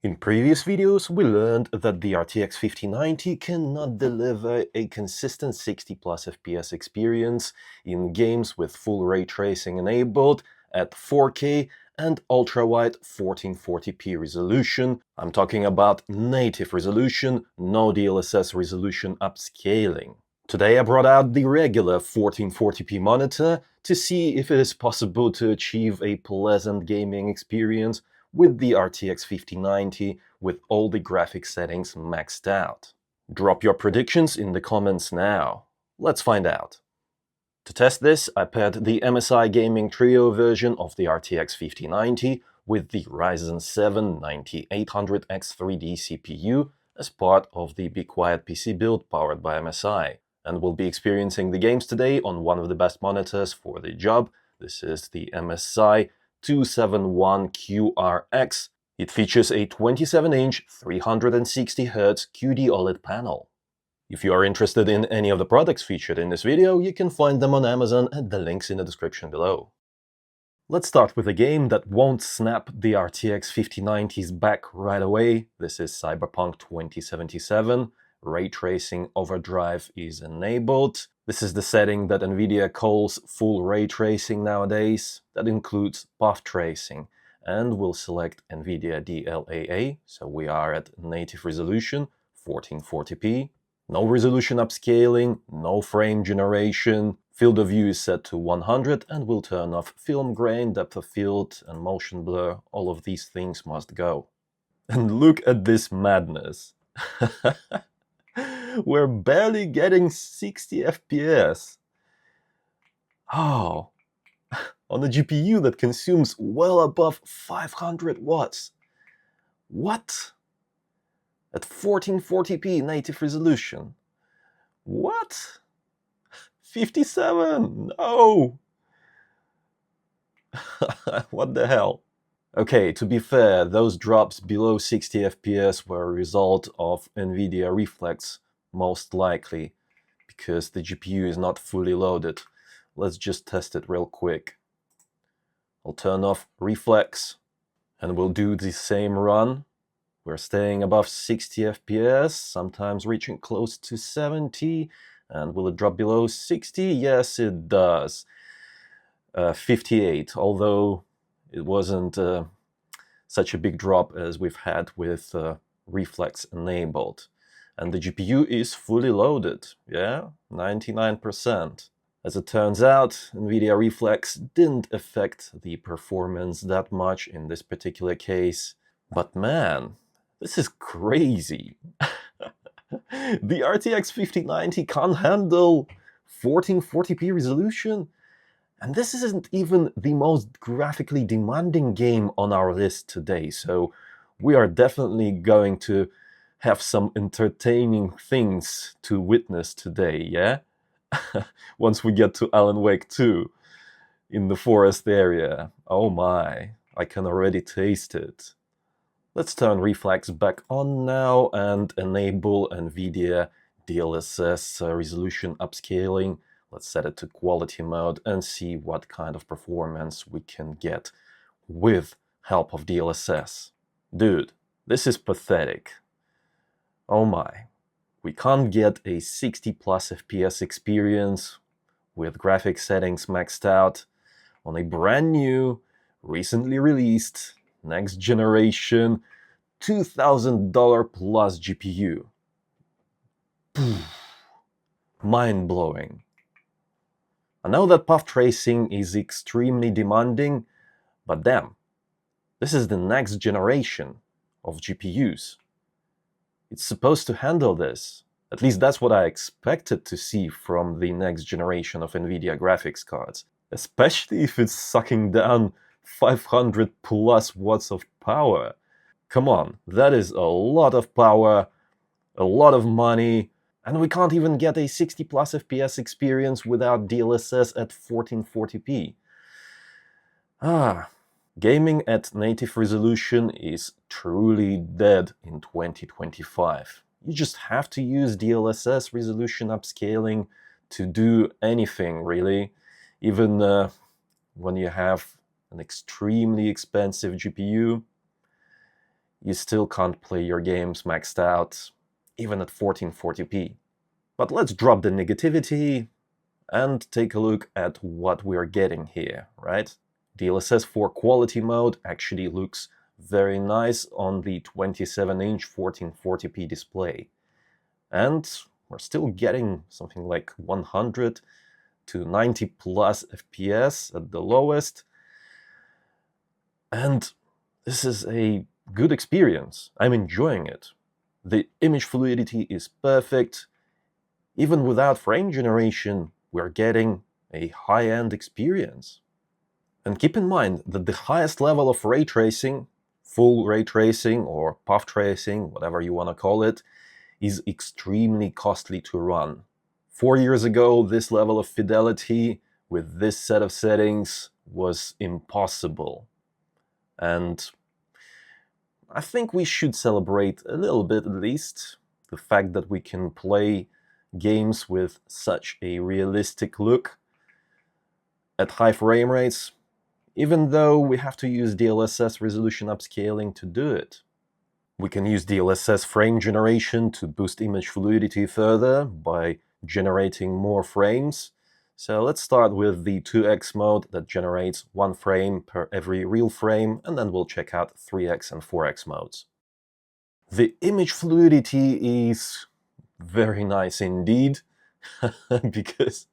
In previous videos, we learned that the RTX 5090 cannot deliver a consistent 60 plus FPS experience in games with full ray tracing enabled at 4K and ultra-wide 1440p resolution. I'm talking about native resolution, no DLSS resolution upscaling. Today I brought out the regular 1440p monitor to see if it is possible to achieve a pleasant gaming experience with the RTX 5090 with all the graphics settings maxed out. Drop your predictions in the comments now. Let's find out. To test this, I paired the MSI Gaming Trio version of the RTX 5090 with the Ryzen 7 9800X 3D CPU as part of the Be Quiet PC build powered by MSI. And we'll be experiencing the games today on one of the best monitors for the job. This is the MSI 271QRX. It features a 27-inch 360Hz QD OLED panel. If you are interested in any of the products featured in this video, you can find them on Amazon at the links in the description below. Let's start with a game that won't snap the RTX 5090's back right away. This is Cyberpunk 2077. Ray tracing overdrive is enabled. This is the setting that NVIDIA calls full ray tracing nowadays. That includes path tracing. And we'll select NVIDIA DLAA, so we are at native resolution, 1440p. No resolution upscaling, no frame generation. Field of view is set to 100 and we'll turn off film grain, depth of field and motion blur. All of these things must go. And look at this madness. We're barely getting 60 FPS. Oh, on a GPU that consumes well above 500 watts. What? At 1440p native resolution. What? 57? No! What the hell? Okay, to be fair, those drops below 60 FPS were a result of NVIDIA Reflex, most likely, because the GPU is not fully loaded. Let's just test it real quick. I'll turn off Reflex, and we'll do the same run. We're staying above 60 FPS, sometimes reaching close to 70. And will it drop below 60? Yes, it does. 58, although it wasn't such a big drop as we've had with Reflex enabled. And the GPU is fully loaded, yeah, 99%. As it turns out, NVIDIA Reflex didn't affect the performance that much in this particular case. But man, this is crazy. The RTX 5090 can't handle 1440p resolution, and this isn't even the most graphically demanding game on our list today, so we are definitely going to have some entertaining things to witness today, yeah? Once we get to Alan Wake 2 in the forest area. Oh my, I can already taste it. Let's turn Reflex back on now and enable NVIDIA DLSS resolution upscaling. Let's set it to quality mode and see what kind of performance we can get with help of DLSS. Dude, this is pathetic. Oh my. We can't get a 60 plus FPS experience with graphics settings maxed out on a brand new, recently released, next generation, $2,000 plus GPU. Mind-blowing. I know that path tracing is extremely demanding, but damn, this is the next generation of GPUs. It's supposed to handle this. At least that's what I expected to see from the next generation of NVIDIA graphics cards. Especially if it's sucking down 500 plus watts of power. Come on, that is a lot of power, a lot of money, and we can't even get a 60 plus FPS experience without DLSS at 1440p. Gaming at native resolution is truly dead in 2025. You just have to use DLSS resolution upscaling to do anything, really. Even when you have an extremely expensive GPU, you still can't play your games maxed out, even at 1440p. But let's drop the negativity and take a look at what we're getting here, right? DLSS 4 quality mode actually looks very nice on the 27-inch 1440p display. And we're still getting something like 100 to 90 plus FPS at the lowest. And this is a good experience. I'm enjoying it. The image fluidity is perfect. Even without frame generation, we're getting a high-end experience. And keep in mind that the highest level of ray tracing, full ray tracing or path tracing, whatever you want to call it, is extremely costly to run. 4 years ago, this level of fidelity with this set of settings was impossible. And I think we should celebrate a little bit at least the fact that we can play games with such a realistic look at high frame rates, even though we have to use DLSS resolution upscaling to do it. We can use DLSS frame generation to boost image fluidity further by generating more frames. So let's start with the 2x mode that generates 1 frame per every real frame, and then we'll check out 3x and 4x modes. The image fluidity is very nice indeed, because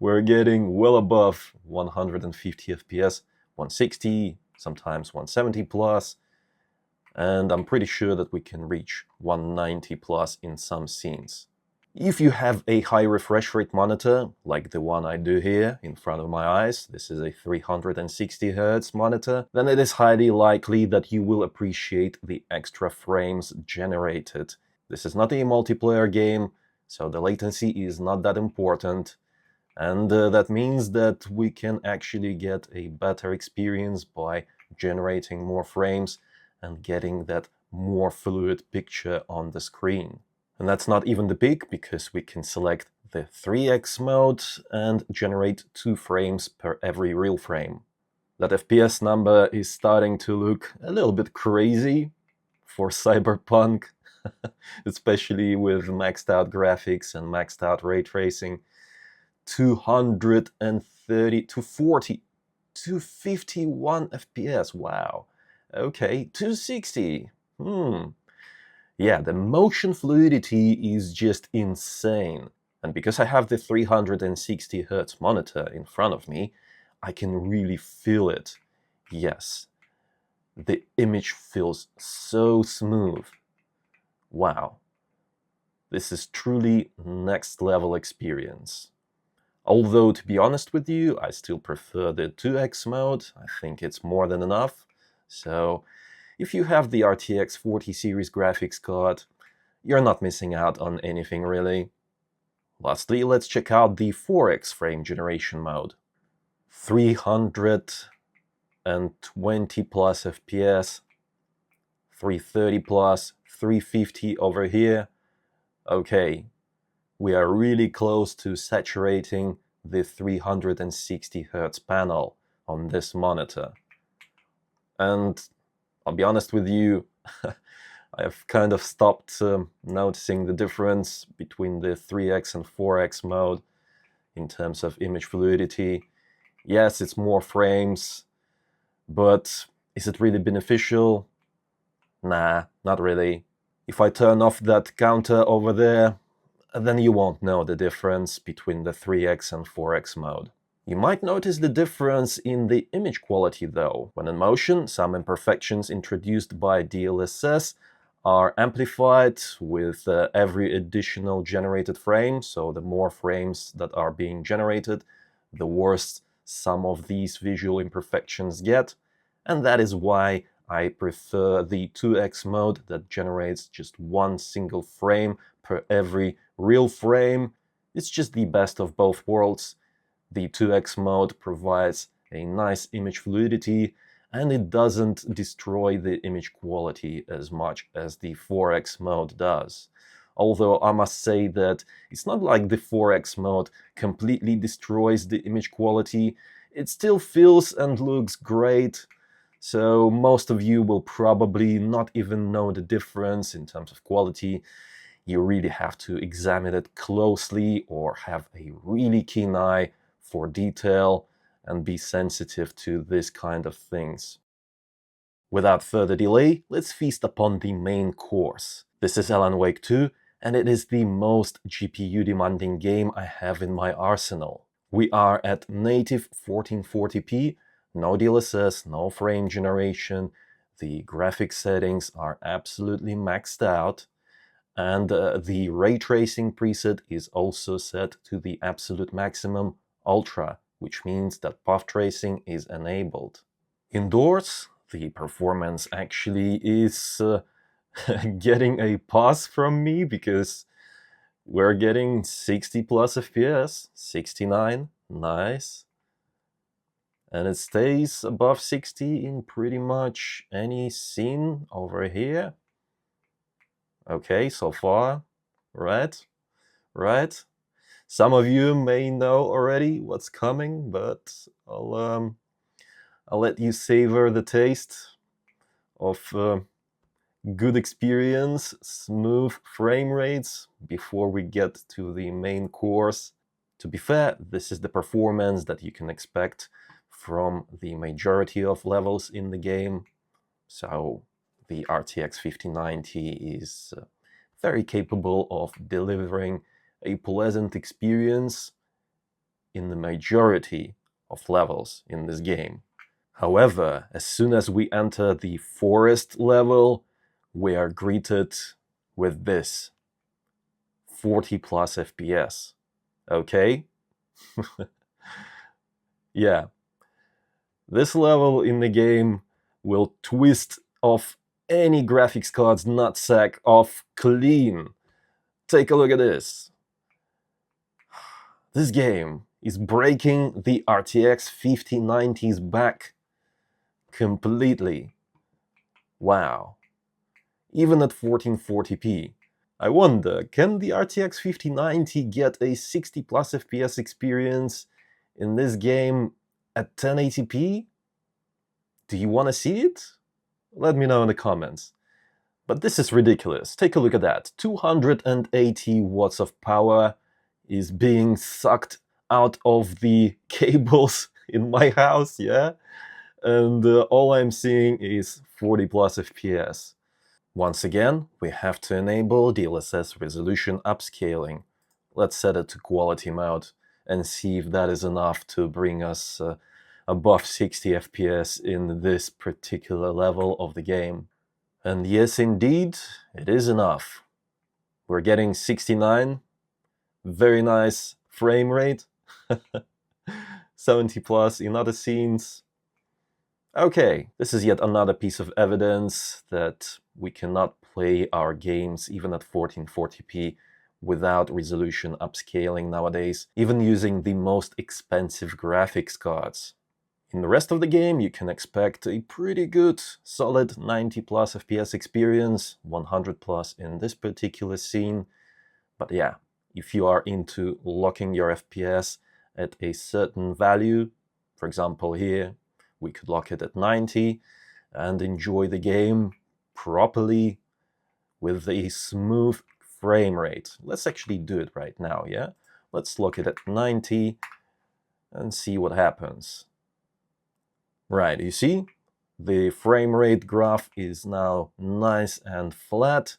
we're getting well above 150 FPS, 160, sometimes 170 plus, and I'm pretty sure that we can reach 190 plus in some scenes. If you have a high refresh rate monitor, like the one I do here in front of my eyes, this is a 360 Hz monitor, then it is highly likely that you will appreciate the extra frames generated. This is not a multiplayer game, so the latency is not that important, and that means that we can actually get a better experience by generating more frames and getting that more fluid picture on the screen. And that's not even the peak, because we can select the 3x mode and generate 2 frames per every real frame. That FPS number is starting to look a little bit crazy for Cyberpunk, especially with maxed out graphics and maxed out ray tracing. 230 to 40, 251 FPS, wow. Okay, 260, Yeah, the motion fluidity is just insane. And because I have the 360 Hz monitor in front of me, I can really feel it. Yes, the image feels so smooth. Wow. This is truly next level experience. Although, to be honest with you, I still prefer the 2x mode. I think it's more than enough. So, if you have the RTX 40 series graphics card, you're not missing out on anything really. Lastly, let's check out the 4x frame generation mode. 320 plus FPS, 330 plus, 350 over here. Okay, we are really close to saturating the 360 Hz panel on this monitor. And I'll be honest with you, I've kind of stopped noticing the difference between the 3x and 4x mode in terms of image fluidity. Yes, it's more frames, but is it really beneficial? Nah, not really. If I turn off that counter over there, then you won't know the difference between the 3x and 4x mode. You might notice the difference in the image quality though. When in motion, some imperfections introduced by DLSS are amplified with every additional generated frame, so the more frames that are being generated, the worse some of these visual imperfections get, and that is why I prefer the 2x mode that generates just 1 single frame per every real frame. It's just the best of both worlds. The 2x mode provides a nice image fluidity, and it doesn't destroy the image quality as much as the 4x mode does. Although I must say that it's not like the 4x mode completely destroys the image quality, it still feels and looks great. So most of you will probably not even know the difference in terms of quality. You really have to examine it closely or have a really keen eye for detail and be sensitive to this kind of things. Without further delay, let's feast upon the main course. This is Alan Wake 2, and it is the most GPU demanding game I have in my arsenal. We are at native 1440p, no DLSS, no frame generation, the graphics settings are absolutely maxed out, and the ray tracing preset is also set to the absolute maximum, Ultra, which means that path tracing is enabled. Indoors, the performance actually is getting a pass from me because we're getting 60 plus FPS, 69, nice. And it stays above 60 in pretty much any scene over here. Okay, so far, right? Some of you may know already what's coming, but I'll let you savor the taste of good experience, smooth frame rates before we get to the main course. To be fair, this is the performance that you can expect from the majority of levels in the game. So the RTX 5090 is very capable of delivering a pleasant experience in the majority of levels in this game. However, as soon as we enter the forest level, we are greeted with this 40 plus FPS. Okay? Yeah. This level in the game will twist off any graphics card's nutsack off clean. Take a look at this. This game is breaking the RTX 5090's back completely. Wow. Even at 1440p. I wonder, can the RTX 5090 get a 60 plus FPS experience in this game at 1080p? Do you want to see it? Let me know in the comments. But this is ridiculous. Take a look at that. 280 watts of power is being sucked out of the cables in my house, yeah? And all I'm seeing is 40 plus FPS. Once again, we have to enable DLSS resolution upscaling. Let's set it to quality mode and see if that is enough to bring us above 60 FPS in this particular level of the game. And yes, indeed, it is enough. We're getting 69, very nice frame rate, 70 plus in other scenes. Okay, this is yet another piece of evidence that we cannot play our games even at 1440p without resolution upscaling nowadays, even using the most expensive graphics cards. In the rest of the game, you can expect a pretty good, solid 90 plus FPS experience, 100 plus in this particular scene. But yeah, if you are into locking your FPS at a certain value, for example here, we could lock it at 90 and enjoy the game properly with a smooth frame rate. Let's actually do it right now, yeah? Let's lock it at 90 and see what happens. Right, you see? The frame rate graph is now nice and flat,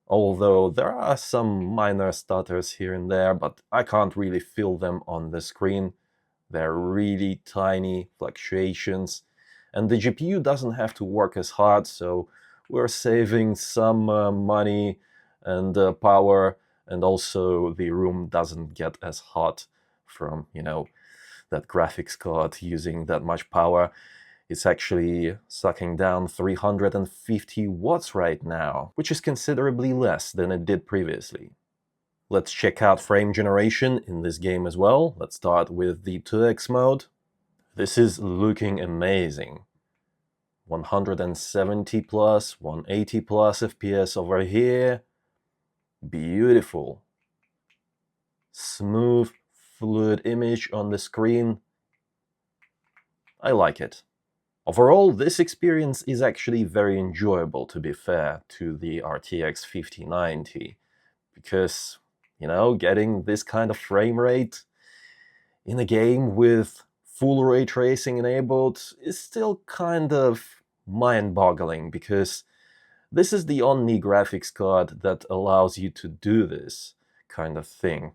although there are some minor stutters here and there, but I can't really feel them on the screen. They're really tiny fluctuations, and the GPU doesn't have to work as hard, so we're saving some money and power, and also the room doesn't get as hot from, that graphics card using that much power. It's actually sucking down 350 watts right now, which is considerably less than it did previously. Let's check out frame generation in this game as well. Let's start with the 2x mode. This is looking amazing. 170 plus, 180 plus FPS over here. Beautiful. Smooth, fluid image on the screen. I like it. Overall, this experience is actually very enjoyable, to be fair, to the RTX 5090, because, getting this kind of frame rate in a game with full ray tracing enabled is still kind of mind-boggling, because this is the only graphics card that allows you to do this kind of thing.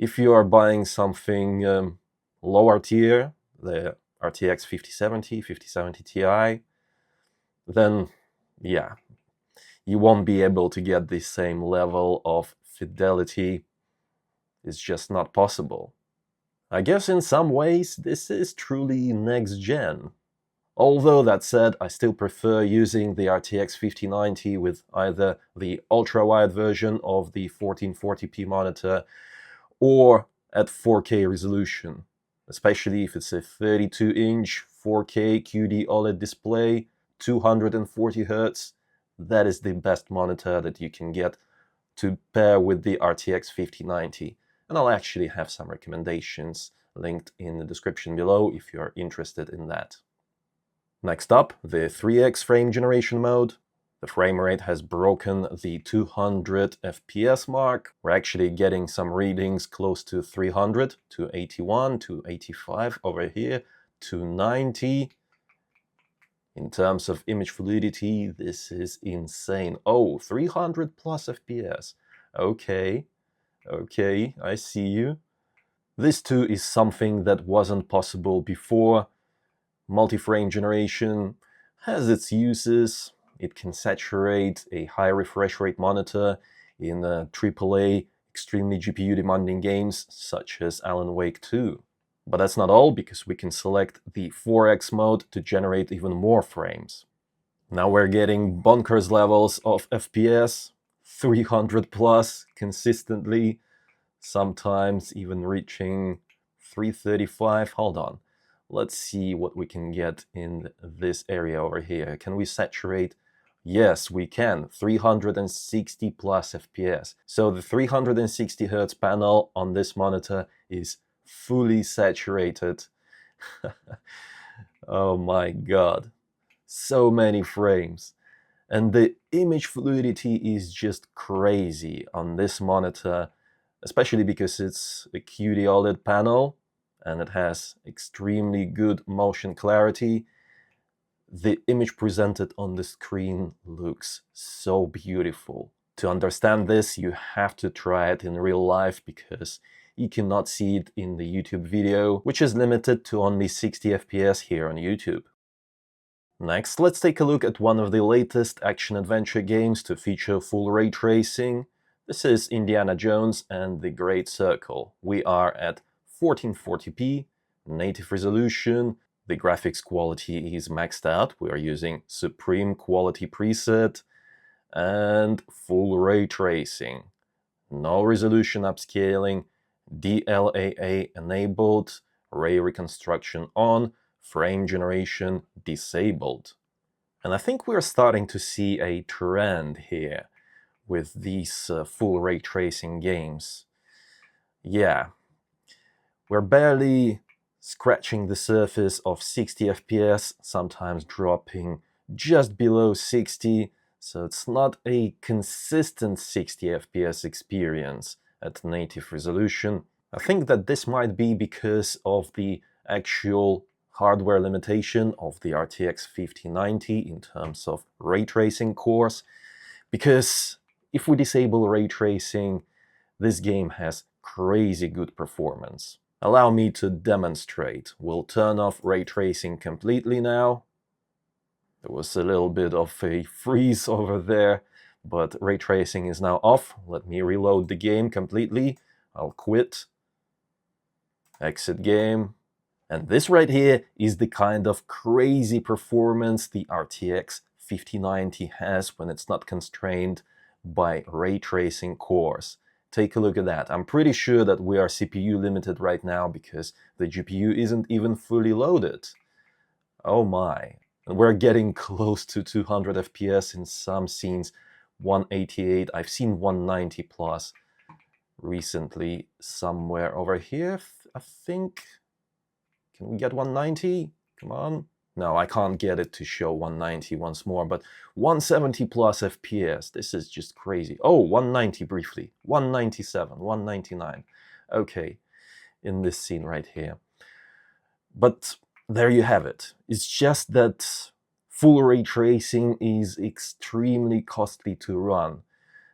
If you are buying something lower tier, the RTX 5070, 5070 Ti, then yeah, you won't be able to get the same level of fidelity. It's just not possible. I guess in some ways this is truly next gen. Although that said, I still prefer using the RTX 5090 with either the ultra-wide version of the 1440p monitor or at 4K resolution, especially if it's a 32-inch 4K QD OLED display, 240 Hz. That is the best monitor that you can get to pair with the RTX 5090. And I'll actually have some recommendations linked in the description below if you're interested in that. Next up, the 3x frame generation mode. The frame rate has broken the 200 FPS mark. We're actually getting some readings close to 300, 281, 285 over here, 290. In terms of image fluidity, this is insane. Oh, 300 plus FPS. Okay, I see you. This too is something that wasn't possible before. Multi-frame generation has its uses. It can saturate a high refresh rate monitor in AAA, extremely GPU-demanding games such as Alan Wake 2. But that's not all, because we can select the 4x mode to generate even more frames. Now we're getting bonkers levels of FPS, 300 plus consistently, sometimes even reaching 335. Hold on. Let's see what we can get in this area over here. Can we saturate? Yes, we can. 360 plus FPS. So the 360 Hz panel on this monitor is fully saturated. Oh my god. So many frames. And the image fluidity is just crazy on this monitor, especially because it's a QD OLED panel and it has extremely good motion clarity. The image presented on the screen looks so beautiful. To understand this, you have to try it in real life, because you cannot see it in the YouTube video, which is limited to only 60 FPS here on YouTube. Next, let's take a look at one of the latest action-adventure games to feature full ray tracing. This is Indiana Jones and the Great Circle. We are at 1440p, native resolution. The graphics quality is maxed out. We are using Supreme Quality preset and full ray tracing. No resolution upscaling, DLAA enabled, ray reconstruction on, frame generation disabled. And I think we're starting to see a trend here with these full ray tracing games. Yeah, we're barely scratching the surface of 60 FPS, sometimes dropping just below 60, so it's not a consistent 60 FPS experience at native resolution. I think that this might be because of the actual hardware limitation of the RTX 5090 in terms of ray tracing cores, because if we disable ray tracing, this game has crazy good performance. Allow me to demonstrate. We'll turn off ray tracing completely now. There was a little bit of a freeze over there, but ray tracing is now off. Let me reload the game completely. I'll quit. Exit game. And this right here is the kind of crazy performance the RTX 5090 has when it's not constrained by ray tracing cores. Take a look at that. I'm pretty sure that we are CPU limited right now because the GPU isn't even fully loaded. Oh my. And we're getting close to 200 FPS in some scenes, 188. I've seen 190 plus recently somewhere over here, I think. Can we get 190? Come on. No, I can't get it to show 190 once more, but 170 plus FPS, this is just crazy. Oh, 190 briefly, 197, 199. Okay, in this scene right here. But there you have it. It's just that full ray tracing is extremely costly to run.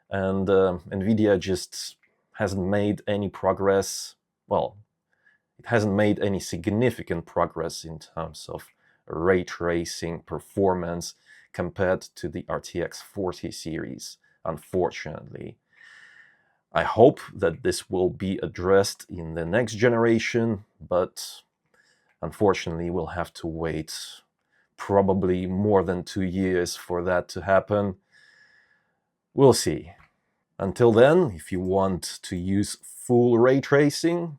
And NVIDIA just hasn't made any progress. Well, it hasn't made any significant progress in terms of ray tracing performance compared to the RTX 40 series, unfortunately. I hope that this will be addressed in the next generation, but unfortunately we'll have to wait probably more than 2 years for that to happen. We'll see. Until then, if you want to use full ray tracing,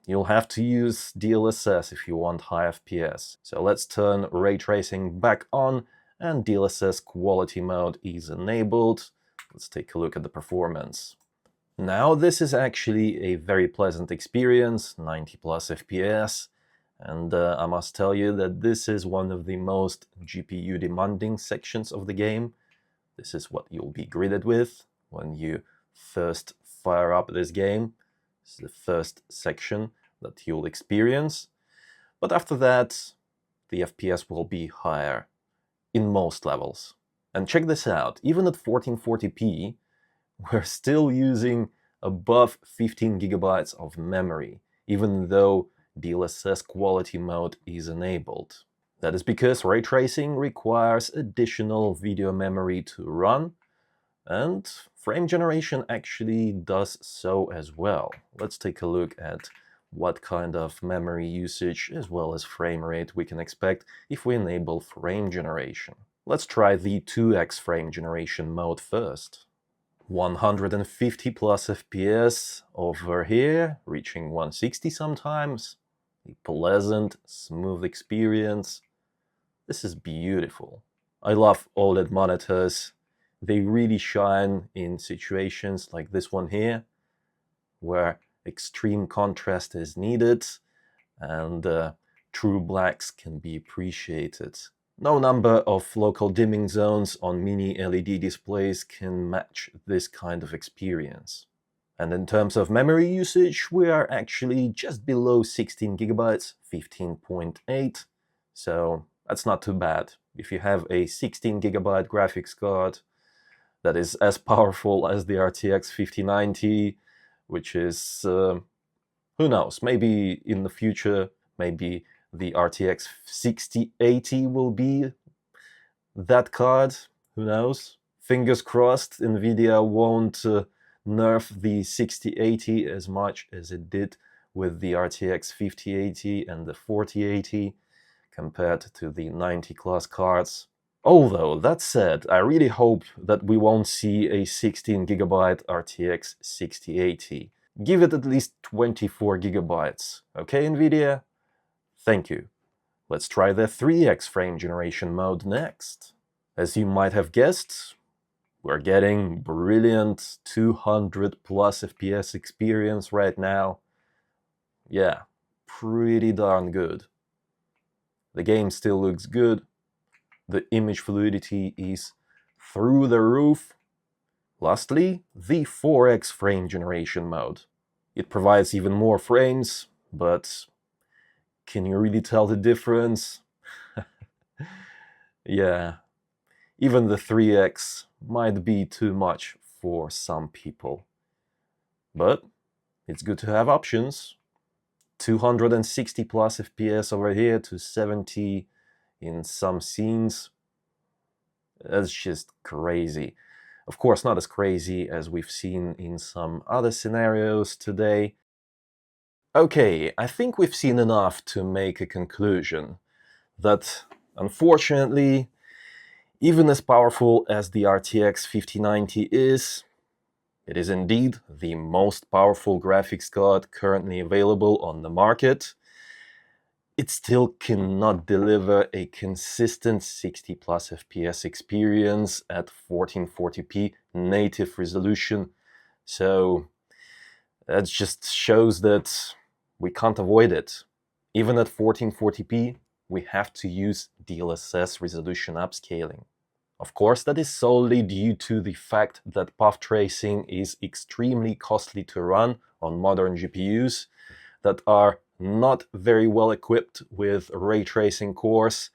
you'll have to use DLSS if you want high FPS. So let's turn ray tracing back on, and DLSS quality mode is enabled. Let's take a look at the performance. Now this is actually a very pleasant experience, 90 plus FPS, and I must tell you that this is one of the most GPU demanding sections of the game. This is what you'll be greeted with when you first fire up this game. This is the first section that you'll experience. But after that, the FPS will be higher in most levels. And check this out, even at 1440p, we're still using above 15 gigabytes of memory, even though DLSS quality mode is enabled. That is because ray tracing requires additional video memory to run, and frame generation actually does so as well. Let's take a look at what kind of memory usage as well as frame rate we can expect if we enable frame generation. Let's try the 2x frame generation mode first. 150 plus FPS over here, reaching 160 sometimes. A pleasant, smooth experience. This is beautiful. I love OLED monitors. They really shine in situations like this one here, where extreme contrast is needed and true blacks can be appreciated. No number of local dimming zones on mini LED displays can match this kind of experience. And in terms of memory usage, we are actually just below 16 gigabytes, 15.8, so that's not too bad. If you have a 16 gigabyte graphics card that is as powerful as the RTX 5090, which is, who knows, maybe in the future, maybe the RTX 6080 will be that card, who knows? Fingers crossed NVIDIA won't nerf the 6080 as much as it did with the RTX 5080 and the 4080 compared to the 90 class cards. Although, that said, I really hope that we won't see a 16 gigabyte RTX 6080. Give it at least 24 gigabytes. Okay, NVIDIA? Thank you. Let's try the 3x frame generation mode next. As you might have guessed, we're getting brilliant 200 plus FPS experience right now. Yeah, pretty darn good. The game still looks good. The image fluidity is through the roof. Lastly, the 4x frame generation mode. It provides even more frames, but can you really tell the difference? Yeah, even the 3x might be too much for some people. But it's good to have options. 260 plus FPS over here to 70 in some scenes. That's just crazy. Of course, not as crazy as we've seen in some other scenarios today. Okay, I think we've seen enough to make a conclusion that, unfortunately, even as powerful as the RTX 5090 is, it is indeed the most powerful graphics card currently available on the market. It still cannot deliver a consistent 60 plus FPS experience at 1440p native resolution. So that just shows that we can't avoid it. Even at 1440p, we have to use DLSS resolution upscaling. Of course, that is solely due to the fact that path tracing is extremely costly to run on modern GPUs that are not very well equipped with ray tracing cores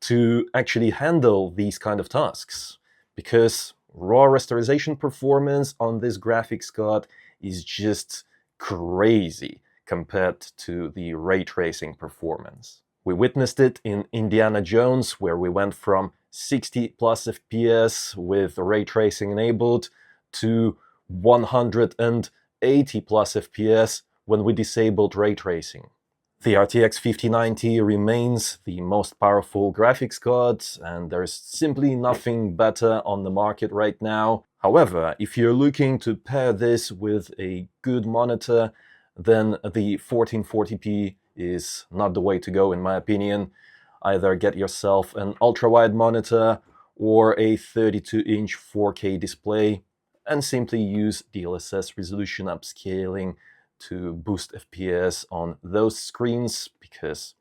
to actually handle these kind of tasks, because raw rasterization performance on this graphics card is just crazy compared to the ray tracing performance. We witnessed it in Indiana Jones, where we went from 60 plus FPS with ray tracing enabled to 180 plus FPS when we disabled ray tracing. The RTX 5090 remains the most powerful graphics card, and there's simply nothing better on the market right now. However, if you're looking to pair this with a good monitor, then the 1440p is not the way to go, in my opinion. Either get yourself an ultra-wide monitor or a 32-inch 4K display and simply use DLSS resolution upscaling to boost FPS on those screens, because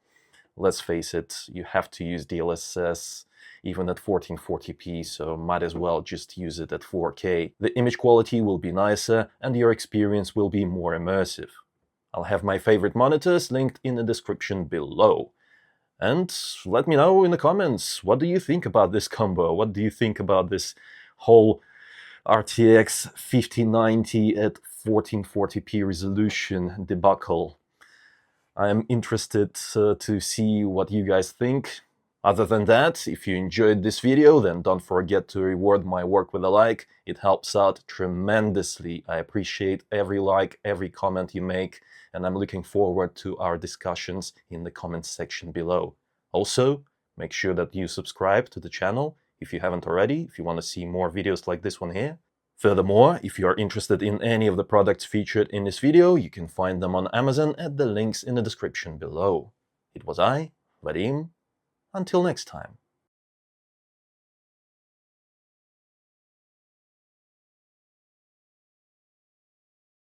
let's face it, you have to use DLSS even at 1440p, so might as well just use it at 4K. The image quality will be nicer and your experience will be more immersive. I'll have my favorite monitors linked in the description below. And let me know in the comments, what do you think about this combo? What do you think about this whole RTX 5090 at 1440p resolution debacle? I am interested to see what you guys think. Other than that, if you enjoyed this video, then don't forget to reward my work with a like. It helps out tremendously. I appreciate every like, every comment you make, and I'm looking forward to our discussions in the comments section below. Also, make sure that you subscribe to the channel if you haven't already, if you want to see more videos like this one here. Furthermore, if you are interested in any of the products featured in this video, you can find them on Amazon at the links in the description below. It was I, Vadim. Until next time.